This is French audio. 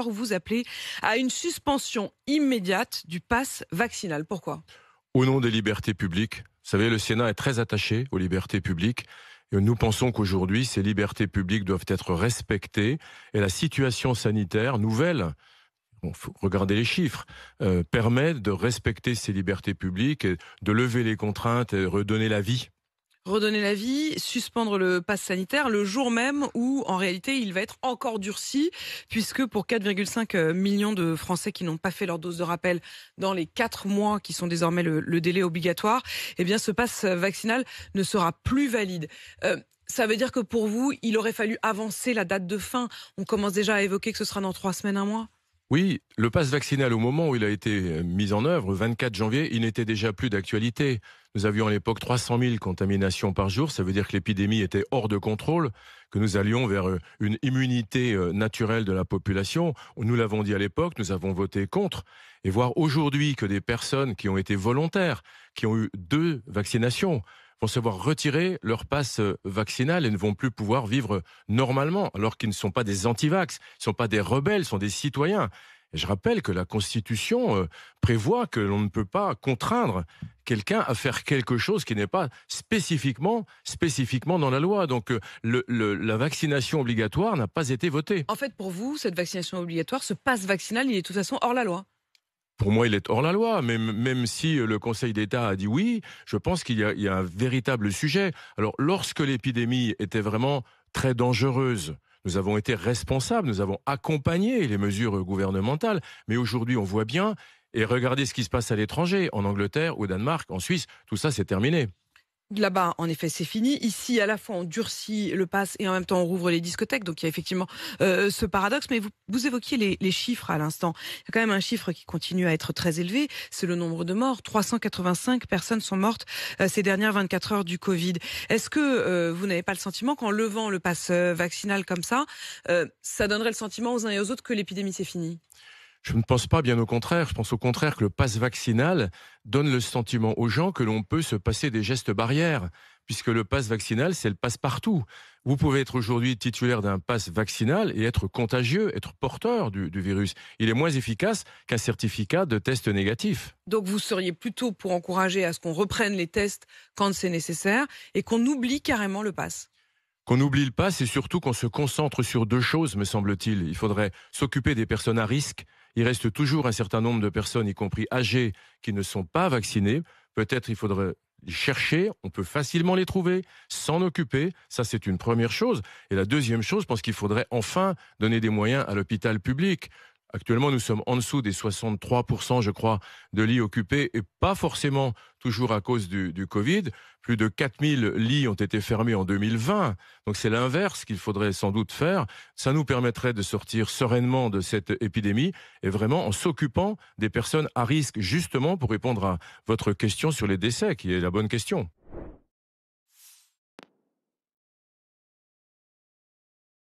vous appelez à une suspension immédiate du pass vaccinal. Pourquoi ? Au nom des libertés publiques, vous savez, le Sénat est très attaché aux libertés publiques. Et nous pensons qu'aujourd'hui, ces libertés publiques doivent être respectées et la situation sanitaire nouvelle, faut regarder les chiffres, permet de respecter ces libertés publiques, et de lever les contraintes et redonner la vie. Redonner la vie, suspendre le pass sanitaire le jour même où, en réalité, il va être encore durci, puisque pour 4,5 millions de Français qui n'ont pas fait leur dose de rappel dans les 4 mois qui sont désormais le délai obligatoire, eh bien, ce pass vaccinal ne sera plus valide. Ça veut dire que pour vous, il aurait fallu avancer la date de fin. On commence déjà à évoquer que ce sera dans 3 semaines, 1 mois. Oui, le pass vaccinal, au moment où il a été mis en œuvre, le 24 janvier, il n'était déjà plus d'actualité. Nous avions à l'époque 300 000 contaminations par jour. Ça veut dire que l'épidémie était hors de contrôle, que nous allions vers une immunité naturelle de la population. Nous l'avons dit à l'époque, nous avons voté contre. Et voir aujourd'hui que des personnes qui ont été volontaires, qui ont eu 2 vaccinations, vont se voir retirer leur passe vaccinal et ne vont plus pouvoir vivre normalement, alors qu'ils ne sont pas des anti-vax, ils ne sont pas des rebelles, ils sont des citoyens. Et je rappelle que la Constitution prévoit que l'on ne peut pas contraindre quelqu'un à faire quelque chose qui n'est pas spécifiquement dans la loi. Donc la vaccination obligatoire n'a pas été votée. En fait, pour vous, cette vaccination obligatoire, ce pass vaccinal, il est de toute façon hors la loi. Pour moi, il est hors la loi, même si le Conseil d'État a dit oui, je pense qu'il y a un véritable sujet. Alors, lorsque l'épidémie était vraiment très dangereuse, nous avons été responsables, nous avons accompagné les mesures gouvernementales. Mais aujourd'hui, on voit bien, et regardez ce qui se passe à l'étranger, en Angleterre, au Danemark, en Suisse, tout ça, c'est terminé. Là-bas, en effet, c'est fini. Ici, à la fois, on durcit le pass et en même temps, on rouvre les discothèques. Donc, il y a effectivement ce paradoxe. Mais vous évoquiez les chiffres à l'instant. Il y a quand même un chiffre qui continue à être très élevé. C'est le nombre de morts. 385 personnes sont mortes ces dernières 24 heures du Covid. Est-ce que vous n'avez pas le sentiment qu'en levant le pass vaccinal comme ça, ça donnerait le sentiment aux uns et aux autres que l'épidémie, c'est fini ? Je ne pense pas, bien au contraire. Je pense au contraire que le pass vaccinal donne le sentiment aux gens que l'on peut se passer des gestes barrières, puisque le pass vaccinal, c'est le passe-partout. Vous pouvez être aujourd'hui titulaire d'un pass vaccinal et être contagieux, être porteur du virus. Il est moins efficace qu'un certificat de test négatif. Donc vous seriez plutôt pour encourager à ce qu'on reprenne les tests quand c'est nécessaire et qu'on oublie carrément le pass ? Qu'on oublie le pass et surtout qu'on se concentre sur 2 choses, me semble-t-il. Il faudrait s'occuper des personnes à risque. Il reste toujours un certain nombre de personnes, y compris âgées, qui ne sont pas vaccinées. Peut-être il faudrait les chercher, on peut facilement les trouver, s'en occuper. Ça, c'est une première chose. Et la deuxième chose, je pense qu'il faudrait enfin donner des moyens à l'hôpital public. Actuellement, nous sommes en dessous des 63%, je crois, de lits occupés, et pas forcément toujours à cause du Covid. Plus de 4000 lits ont été fermés en 2020. Donc c'est l'inverse qu'il faudrait sans doute faire. Ça nous permettrait de sortir sereinement de cette épidémie et vraiment en s'occupant des personnes à risque, justement pour répondre à votre question sur les décès, qui est la bonne question.